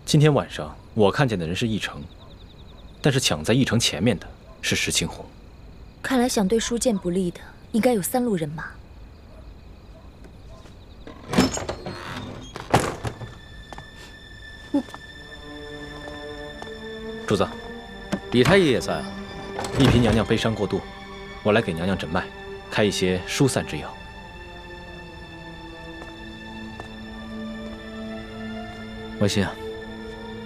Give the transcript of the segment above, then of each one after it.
今天晚上我看见的人是奕成，但是抢在奕成前面的是石青红。看来想对书剑不利的，应该有3路人马。主子，李太医也在啊。一嫔娘娘悲伤过度，我来给娘娘诊脉，开一些疏散之药。婉心啊，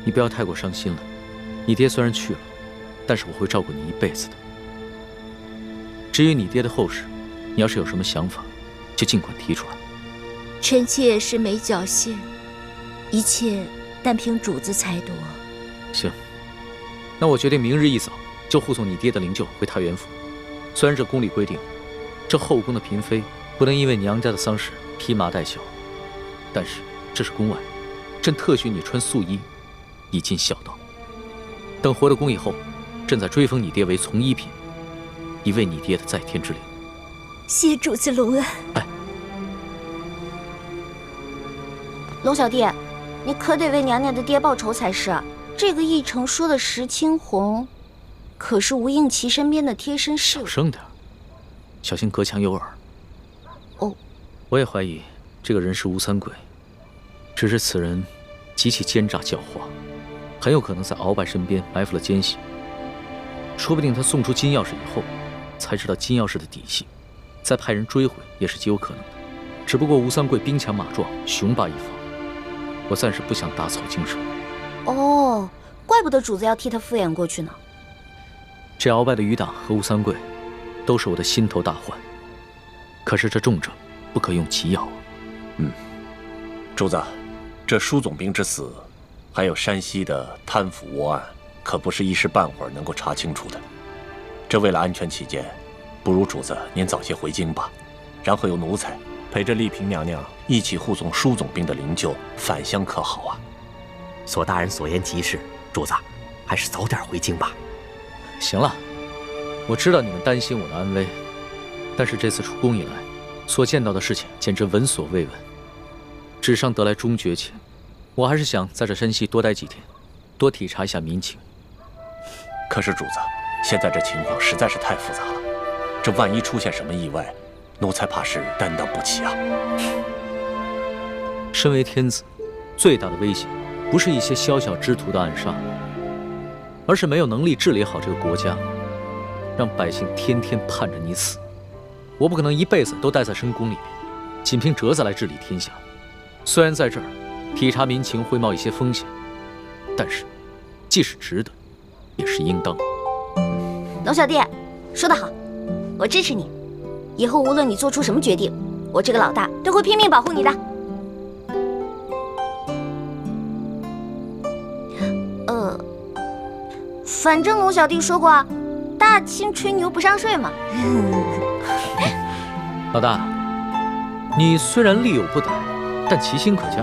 你不要太过伤心了。你爹虽然去了，但是我会照顾你一辈子的。至于你爹的后事，你要是有什么想法，就尽管提出来。臣妾是没侥幸，一切但凭主子裁夺。行，那我决定明日一早就护送你爹的灵柩回太原府。虽然这宫里规定，这后宫的嫔妃不能因为娘家的丧事披麻戴孝，但是这是宫外，朕特许你穿素衣，以尽孝道。等回了宫以后，朕再追封你爹为从一品，以为你爹的在天之灵。谢主子隆恩。哎，龙小弟，你可得为娘娘的爹报仇才是。这个奕成说的石青红，可是吴应琪身边的贴身侍卫。小声点，小心隔墙有耳。哦，我也怀疑这个人是吴三桂，只是此人极其奸诈狡猾，很有可能在鳌拜身边埋伏了奸细。说不定他送出金钥匙以后，才知道金钥匙的底细，再派人追回也是极有可能的。只不过吴三桂兵强马壮，雄霸一方，我暂时不想打草惊蛇。哦，怪不得主子要替他敷衍过去呢。这鳌拜的余党和吴三桂，都是我的心头大患。可是这重症不可用奇药啊。主子，这舒总兵之死，还有山西的贪腐窝案，可不是一时半会儿能够查清楚的。这为了安全起见，不如主子您早些回京吧，然后由奴才陪着丽嫔娘娘一起护送舒总兵的灵柩返乡，可好啊？索大人所言极是，主子还是早点回京吧。行了，我知道你们担心我的安危，但是这次出宫以来，所见到的事情简直闻所未闻。纸上得来终觉浅，我还是想在这山西多待几天，多体察一下民情。可是主子，现在这情况实在是太复杂了，这万一出现什么意外，奴才怕是担当不起啊。身为天子，最大的威胁不是一些宵小之徒的暗杀，而是没有能力治理好这个国家，让百姓天天盼着你死。我不可能一辈子都待在深宫里面，仅凭折子来治理天下。虽然在这儿体察民情会冒一些风险，但是既是值得，也是应当。龙小弟，说得好，我支持你。以后无论你做出什么决定，我这个老大都会拼命保护你的。反正龙小弟说过，大清吹牛不上税嘛。老大，你虽然力有不逮，但其心可嘉。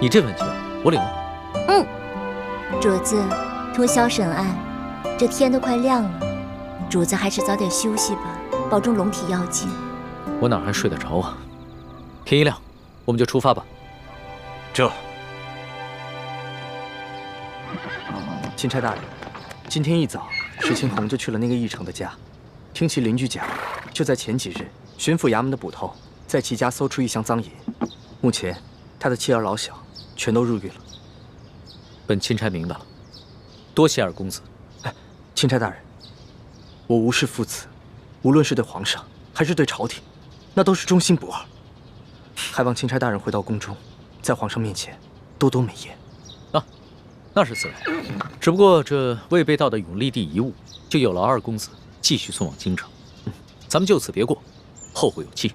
你这份情我领了。主子，通宵审案，这天都快亮了，主子还是早点休息吧，保重龙体要紧。我哪还睡得着啊？天一亮，我们就出发吧。这，钦差大人，今天一早，石青红就去了那个奕成的家。听其邻居讲，就在前几日，巡抚衙门的捕头在其家搜出一箱赃银。目前，他的妻儿老小全都入狱了。本钦差明白了，多谢二公子。哎，钦差大人，我无视父子，无论是对皇上还是对朝廷，那都是忠心不二。还望钦差大人回到宫中，在皇上面前多多美言。啊，那是自然。只不过这未被盗的永历帝遗物，就有劳二公子继续送往京城。咱们就此别过，后会有期。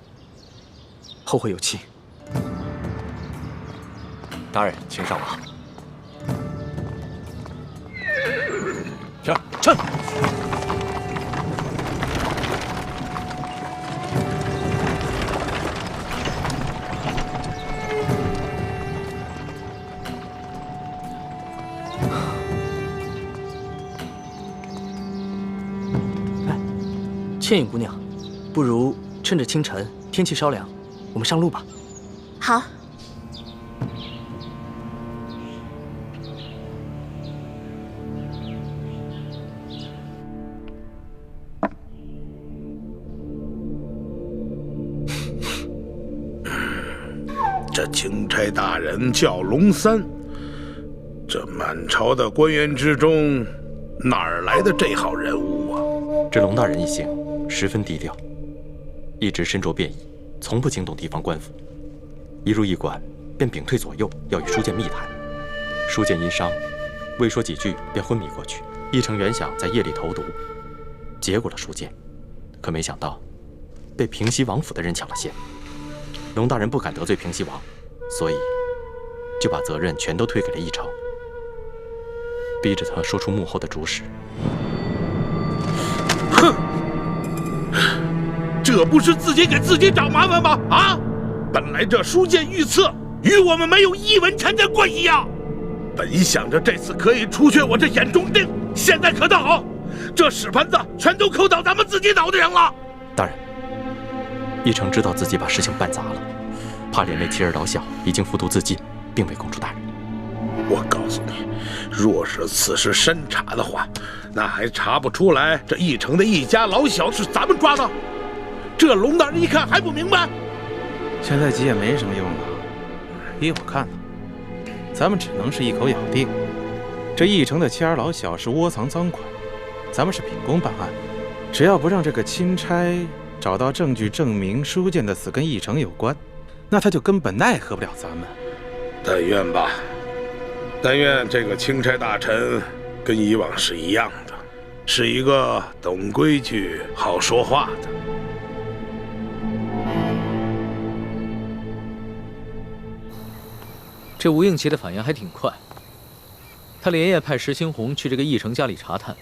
后会有期。大人，请上马。是，去。倩影姑娘，不如趁着清晨天气稍凉，我们上路吧。好。这钦差大人叫龙三，这满朝的官员之中，哪儿来的这号人物啊？这龙大人一行十分低调，一直身着便衣，从不惊动地方官府。一入驿馆，便屏退左右，要与书剑密谈。书剑因伤，未说几句便昏迷过去。驿丞原想在夜里投毒，结果了书剑，可没想到被平西王府的人抢了先。龙大人不敢得罪平西王，所以就把责任全都推给了驿丞，逼着他说出幕后的主使。哼，这不是自己给自己找麻烦吗？啊！本来这书剑御赐与我们没有一文钱的关系呀。本想着这次可以除却我这眼中钉，现在可倒好，这屎盆子全都扣到咱们自己脑袋上了。大人，驿丞知道自己把事情办砸了，怕连累妻儿老小，已经服毒自尽，并未供出大人。我告诉你，若是此事深查的话，那还查不出来这驿丞的一家老小是咱们抓的？这龙大人一看还不明白？现在急也没什么用了，依我看呢，咱们只能是一口咬定，这驿丞的妻儿老小是窝藏赃款，咱们是秉公办案，只要不让这个钦差找到证据证明书剑的死跟驿丞有关，那他就根本奈何不了咱们。但愿吧，但愿这个钦差大臣跟以往是一样的，是一个懂规矩、好说话的。这吴应奇的反应还挺快，他连夜派石青红去这个驿丞家里查探。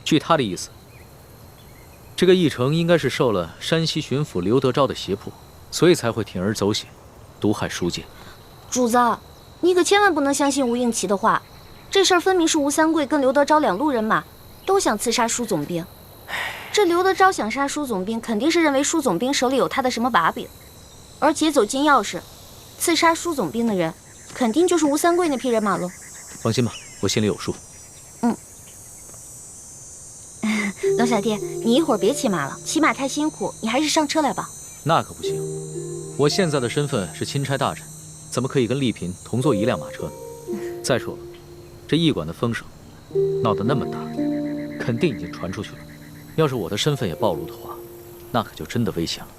据他的意思，这个驿丞应该是受了山西巡抚刘德昭的胁迫，所以才会铤而走险，毒害书剑。主子，你可千万不能相信吴应奇的话，这事儿分明是吴三桂跟刘德昭两路人马都想刺杀舒总兵。这刘德昭想杀舒总兵，肯定是认为舒总兵手里有他的什么把柄，而劫走金钥匙刺杀舒总兵的人，肯定就是吴三桂那批人马喽。放心吧，我心里有数。龙小弟，你一会儿别骑马了，骑马太辛苦，你还是上车来吧。那可不行，我现在的身份是钦差大臣，怎么可以跟丽嫔同坐一辆马车呢？再说了，这驿馆的风声闹得那么大，肯定已经传出去了。要是我的身份也暴露的话，那可就真的危险了。